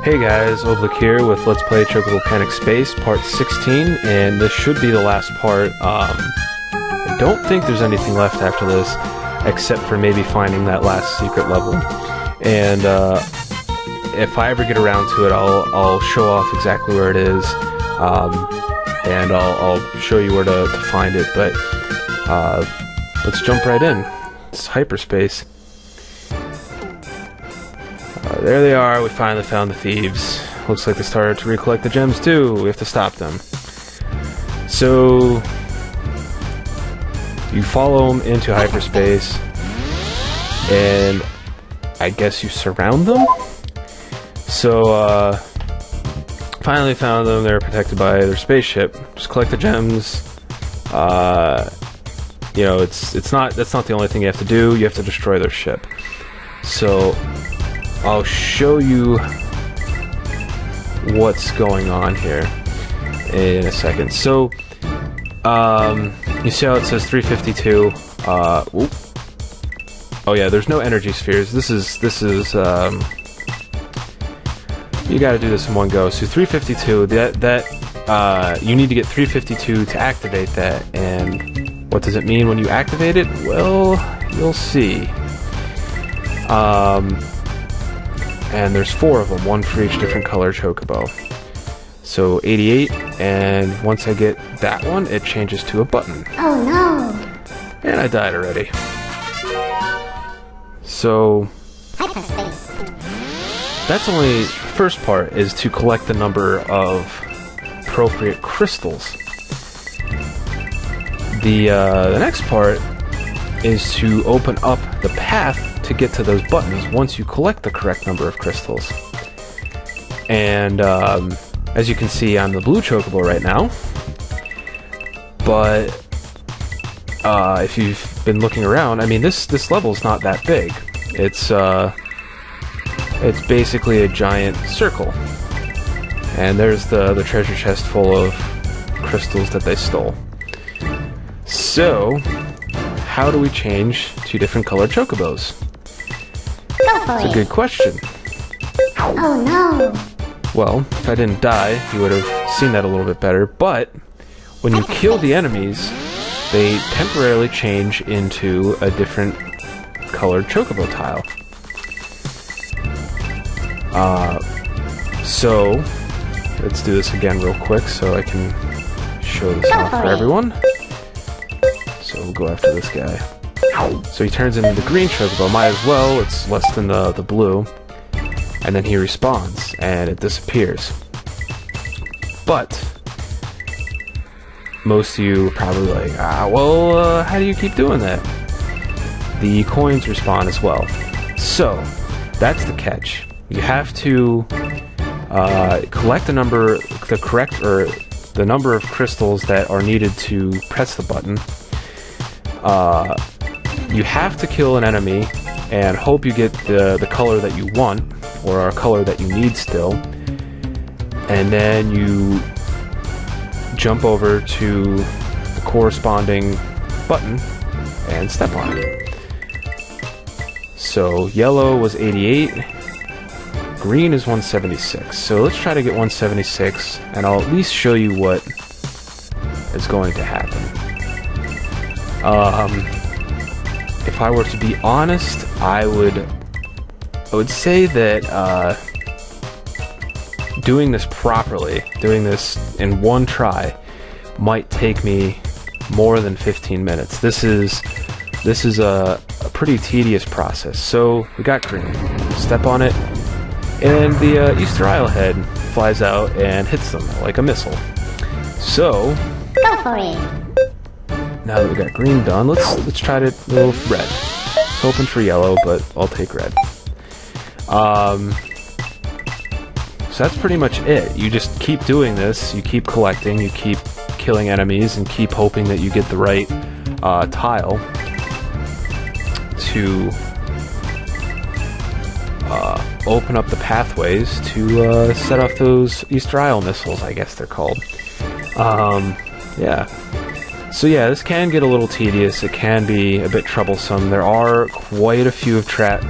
Hey guys, Oblique here with Let's Play Chocobo Panic Space, part 16, and this should be the last part. I don't think there's anything left after this, except for maybe finding that last secret level. And if I ever get around to it, I'll show off exactly where it is, and I'll show you where to find it, but let's jump right in. It's hyperspace. There they are, we finally found the thieves. Looks like they started to recollect the gems too. We have to stop them. So, you follow them into hyperspace, and I guess you surround them? So, finally found them. They're protected by their spaceship. Just collect the gems. You know, that's not the only thing you have to do. You have to destroy their ship. So, I'll show you what's going on here in a second. So, you see how it says 352? Oh yeah, there's no energy spheres. This is you gotta do this in one go. So 352, you need to get 352 to activate that. And what does it mean when you activate it? Well, you'll see. And there's 4 of them, one for each different color chocobo. So 88, and once I get that one, it changes to a button. Oh no! And I died already. So Hyperspace. that's only the first part, is to collect the number of appropriate crystals. The next part is to open up the path to get to those buttons once you collect the correct number of crystals. And as you can see, I'm the blue chocobo right now. But if you've been looking around, I mean, this level's not that big. It's basically a giant circle. And there's the treasure chest full of crystals that they stole. So, how do we change to different colored chocobos? That's a good question. Oh no! Well, if I didn't die, you would have seen that a little bit better, but when you kill the enemies, they temporarily change into a different colored chocobo tile. So, let's do this again real quick so I can show this off for everyone. So we'll go after this guy. So he turns into the green chocobo, might as well, it's less than the blue. And then he respawns, and it disappears. But, most of you are probably like, well, how do you keep doing that? The coins respawn as well. So, that's the catch. You have to collect the number of crystals that are needed to press the button. You have to kill an enemy and hope you get the color that you want, or a color that you need still, and then you jump over to the corresponding button and step on it. So yellow was 88, green is 176. So let's try to get 176, and I'll at least show you what is going to happen. If I were to be honest, I would say that doing this properly, doing this in one try, might take me more than 15 minutes. This is a pretty tedious process. So we got green. Step on it, and the Easter Isle head flies out and hits them like a missile. So Go for it! now that we got green done, let's try to go with red. Hoping for yellow, but I'll take red. So that's pretty much it. You just keep doing this, you keep collecting, you keep killing enemies, and keep hoping that you get the right tile to open up the pathways to set off those Easter Isle missiles, I guess they're called. Yeah. So yeah, this can get a little tedious. It can be a bit troublesome. There are quite a few traps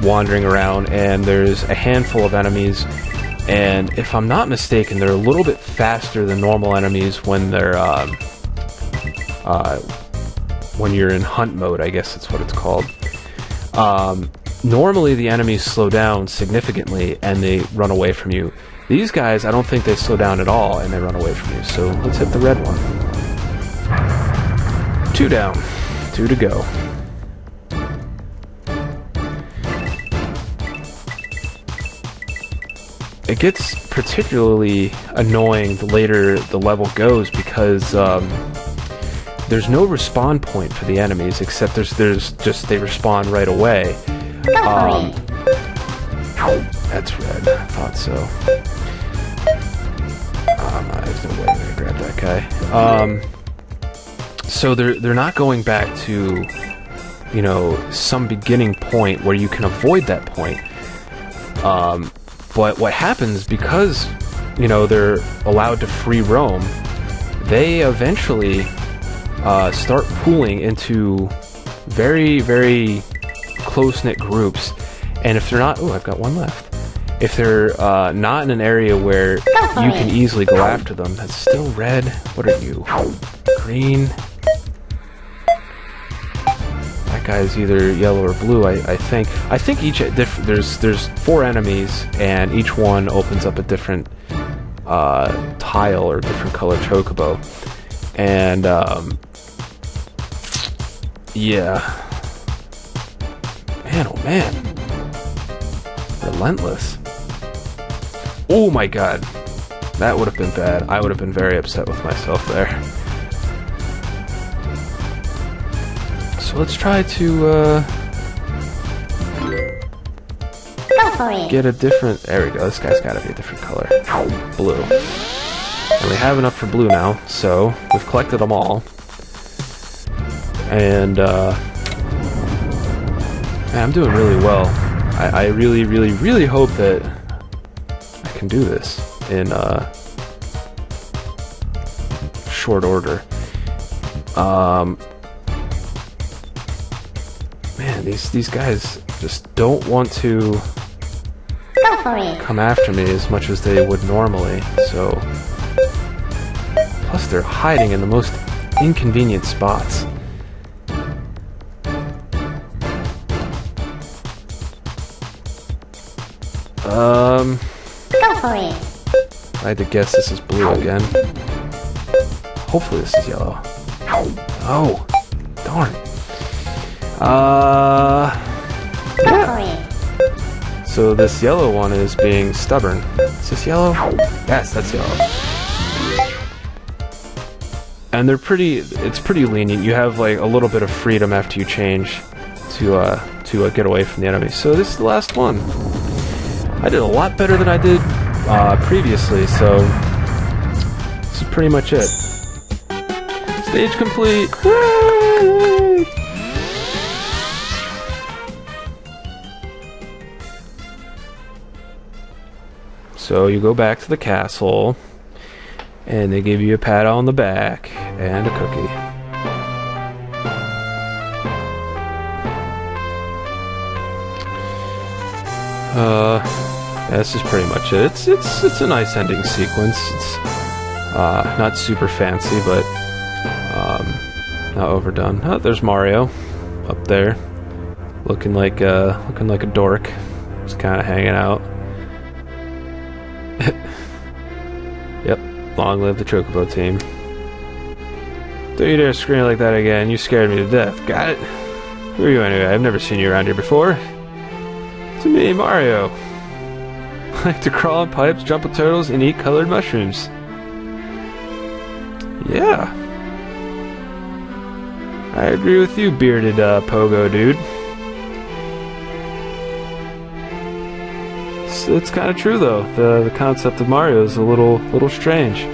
wandering around, and there's a handful of enemies. And if I'm not mistaken, they're a little bit faster than normal enemies when they're when you're in hunt mode, I guess that's what it's called. Normally the enemies slow down significantly and they run away from you. These guys, I don't think they slow down at all and they run away from you. So let's hit the red one. 2 down, 2 to go. It gets particularly annoying the later the level goes because there's no respawn point for the enemies, except there's just they respawn right away. That's red. I thought so. There's no way I'm gonna grab that guy. So they're not going back to, you know, some beginning point where you can avoid that point. But what happens, because, you know, they're allowed to free roam, they eventually start pooling into very, very close-knit groups. And if they're not... Oh, I've got one left. If they're not in an area where you can easily go after them, that's still red. What are you? Green? That guy's either yellow or blue, I think. I think each... There's 4 enemies, and each one opens up a different tile or different color chocobo. And, yeah. Man, oh man. Relentless. Oh my god. That would have been bad. I would have been very upset with myself there. So let's try to, Go for it. get a different... There we go. This guy's gotta be a different color. Blue. And we have enough for blue now, so we've collected them all. And, man, I'm doing really well. I really, really, really hope that I can do this in short order. Man, these guys just don't want to Go for it. come after me as much as they would normally, so... Plus they're hiding in the most inconvenient spots. Go for it. I had to guess this is blue again. Hopefully this is yellow. Oh, darn. Go for it. So this yellow one is being stubborn. Is this yellow? Yes, that's yellow. And they're it's pretty lenient. You have like a little bit of freedom after you change to get away from the enemy. So this is the last one. I did a lot better than I did previously, so this is pretty much it. Stage complete! Hooray! So you go back to the castle, and they give you a pat on the back and a cookie. This is pretty much it. It's a nice ending sequence. It's not super fancy, but not overdone. Oh, there's Mario up there, looking like a dork, just kind of hanging out. Yep, long live the Chocobo team. Don't you dare scream like that again. You scared me to death. Got it? Who are you anyway? I've never seen you around here before. It's me, Mario. I like to crawl on pipes, jump with turtles, and eat colored mushrooms. Yeah. I agree with you, bearded pogo dude. It's kind of true though. The concept of Mario is a little strange.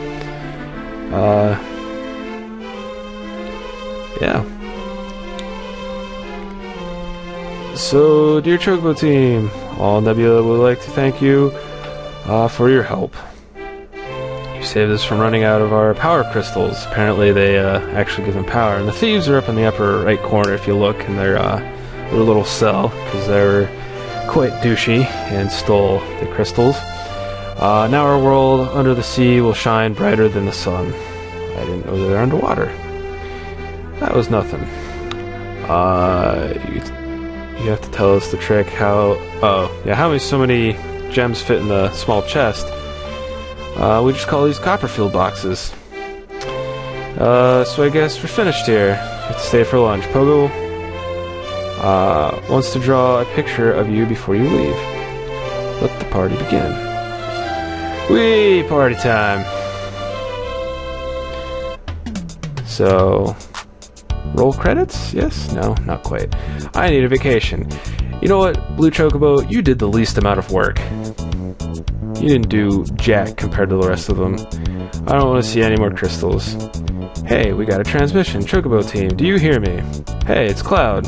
Yeah. So, dear Chocobo team, all Nebula would like to thank you for your help. You saved us from running out of our power crystals. Apparently they actually give them power. And the thieves are up in the upper right corner if you look in their little cell, because they were quite douchey and stole the crystals. Now our world under the sea will shine brighter than the sun. I didn't know they're underwater. That was nothing. You have to tell us the trick. How so many gems fit in the small chest? We just call these Copperfield boxes. So I guess we're finished here. We have to stay for lunch. Pogo wants to draw a picture of you before you leave. Let the party begin. Whee! Party time! So, roll credits? Yes? No? Not quite. I need a vacation. You know what, Blue Chocobo? You did the least amount of work. You didn't do jack compared to the rest of them. I don't want to see any more crystals. Hey, we got a transmission. Chocobo team, do you hear me? Hey, it's Cloud.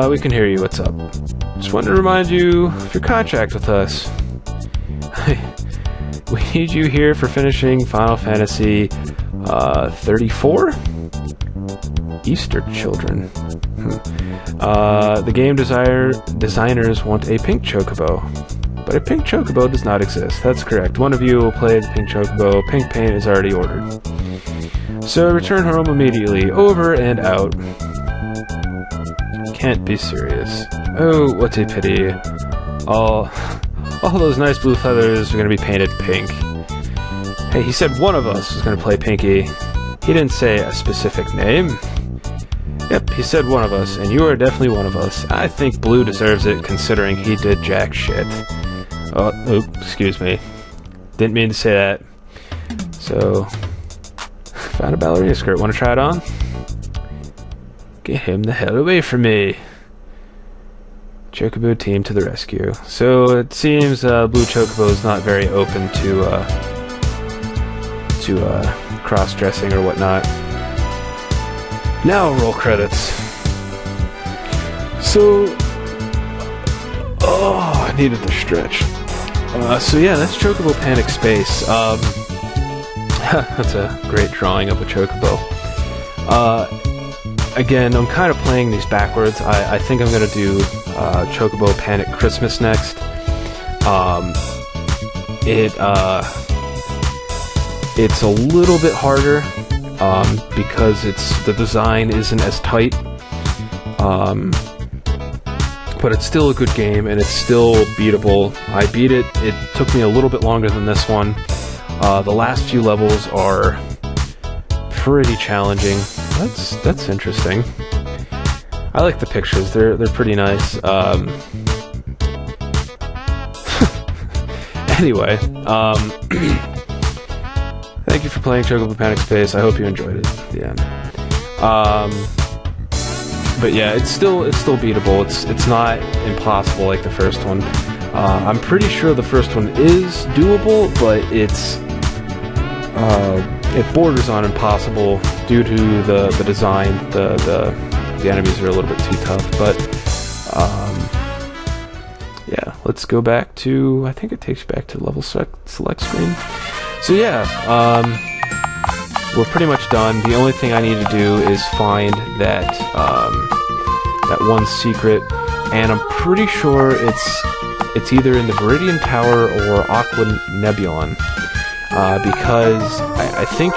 We can hear you. What's up? Just wanted to remind you of your contract with us. We need you here for finishing Final Fantasy 34? Easter children. The game designers want a pink chocobo. But a pink chocobo does not exist. That's correct. One of you will play the pink chocobo. Pink paint is already ordered. So return home immediately. Over and out. Can't be serious. Oh, what a pity. All those nice blue feathers are going to be painted pink. Hey, he said one of us was going to play Pinky. He didn't say a specific name. Yep, he said one of us, and you are definitely one of us. I think Blue deserves it, considering he did jack shit. Oh, excuse me. Didn't mean to say that. So, found a ballerina skirt. Want to try it on? Get him the hell away from me. Chocobo team to the rescue. So it seems Blue Chocobo is not very open to cross-dressing or whatnot. Now roll credits. So, I needed to stretch. So yeah, that's Chocobo Panic Space. That's a great drawing of a chocobo. Again, I'm kind of playing these backwards. I think I'm going to do Chocobo Panic Christmas next. It's a little bit harder because the design isn't as tight. But it's still a good game, and it's still beatable. I beat it. It took me a little bit longer than this one. The last few levels are pretty challenging. That's interesting. I like the pictures. They're pretty nice. Anyway, thank you for playing Chocobo Panic Space. I hope you enjoyed it. Yeah. But yeah, it's still beatable. It's not impossible like the first one. I'm pretty sure the first one is doable, but it borders on impossible due to the design. The enemies are a little bit too tough. But yeah, let's go back to. I think it takes you back to the level select screen. So yeah, we're pretty much done. The only thing I need to do is find that one secret, and I'm pretty sure it's either in the Viridian Tower or Aqua Nebulon, because I think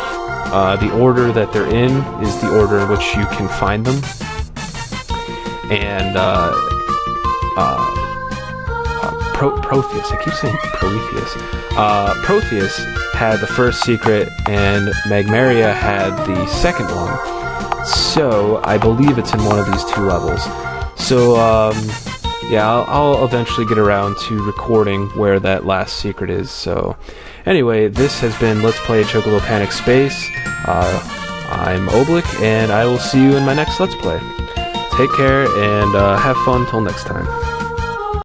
the order that they're in is the order in which you can find them, and Protheus. I keep saying Prometheus. Protheus had the first secret, and Magmaria had the second one. So I believe it's in one of these two levels. So yeah, I'll eventually get around to recording where that last secret is. So anyway, this has been Let's Play Chocobo Panic Space. I'm Oblik, and I will see you in my next Let's Play. Take care and have fun till next time.